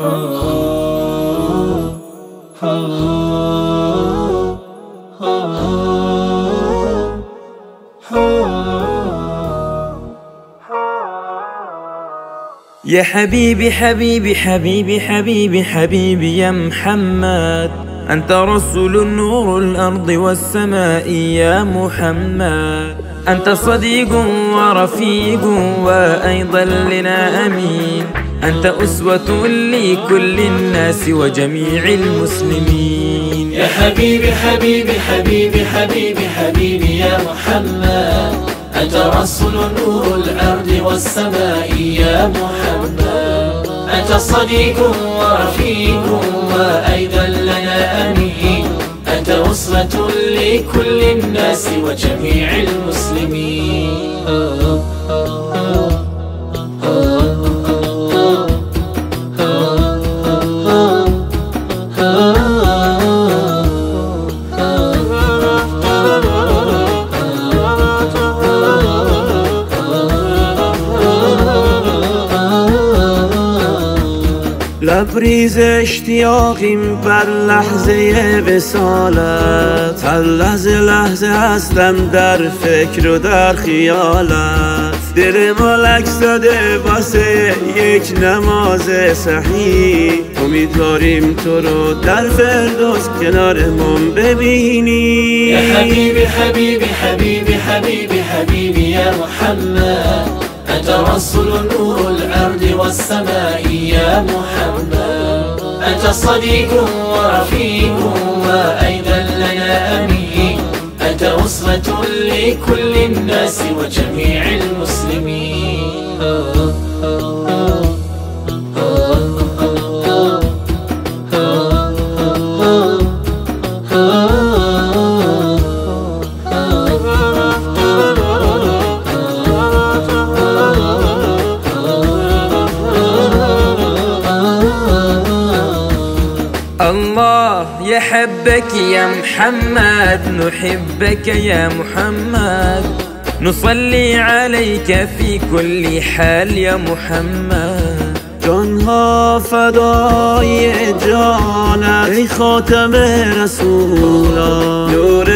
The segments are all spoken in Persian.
يا حبيبي حبيبي حبيبي حبيبي حبيبي يا محمد، أنت رسول نور الأرض والسماء يا محمد، أنت صديق ورفيق وأيضا لنا أمين، أنت أسوة لكل الناس وجميع المسلمين. يا حبيبي حبيبي حبيبي حبيبي حبيبي يا محمد، أنت رسول نور الأرض والسماء يا محمد، أنت صديق ورفيق وأيضا لنا أمين، أنت أسوة لكل الناس وجميع المسلمين. لبریز اشتیاقیم بر لحظه وصالت، هر لحظه لحظه هستم در فکر و در خیالت، دل ملک زده واسه یک نماز صحیح، امیدواریم تو رو در فردوس کنارمون ببینی. یا حبیبی حبیبی حبیبی حبیبی حبیبی یا محمد، أنت رسول نور الأرض والسماء يا محمد، أنت صديق ورفيق وأيضا لنا أمين، أنت أسوة لكل الناس وجميع المسلمين. الله يحبك يا محمد، نحبك يا محمد، نصلي عليك في كل حال يا محمد، جانها فدای جانت ای خاتم رسولا، نور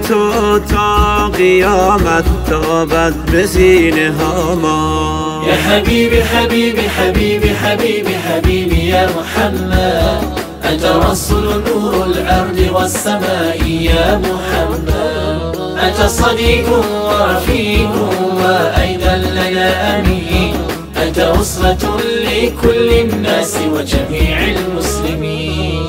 تو تا قیامت تابد به سینه ها ما. یا حبیبی حبیبی حبیبی حبیبی حبیبی یا محمد، أنت رسول نور الأرض والسماء يا محمد، أنت صديق ورفيق وأيضا لنا أمين، أنت أسوة لكل الناس وجميع المسلمين.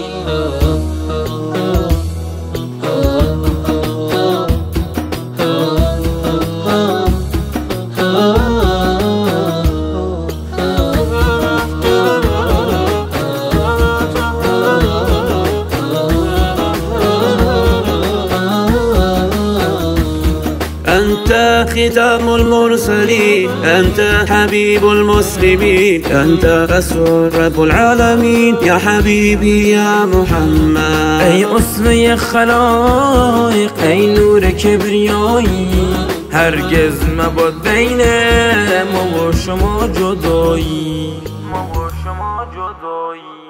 أنت ختام المرسلين، أنت حبيب المسلمين، أنت رسول رب العالمين يا حبيبي يا محمد. أي أسوة خلائق أي نور كبريائي، هرگز مباد بین ما و شما جدایی، ما و شما جدایی.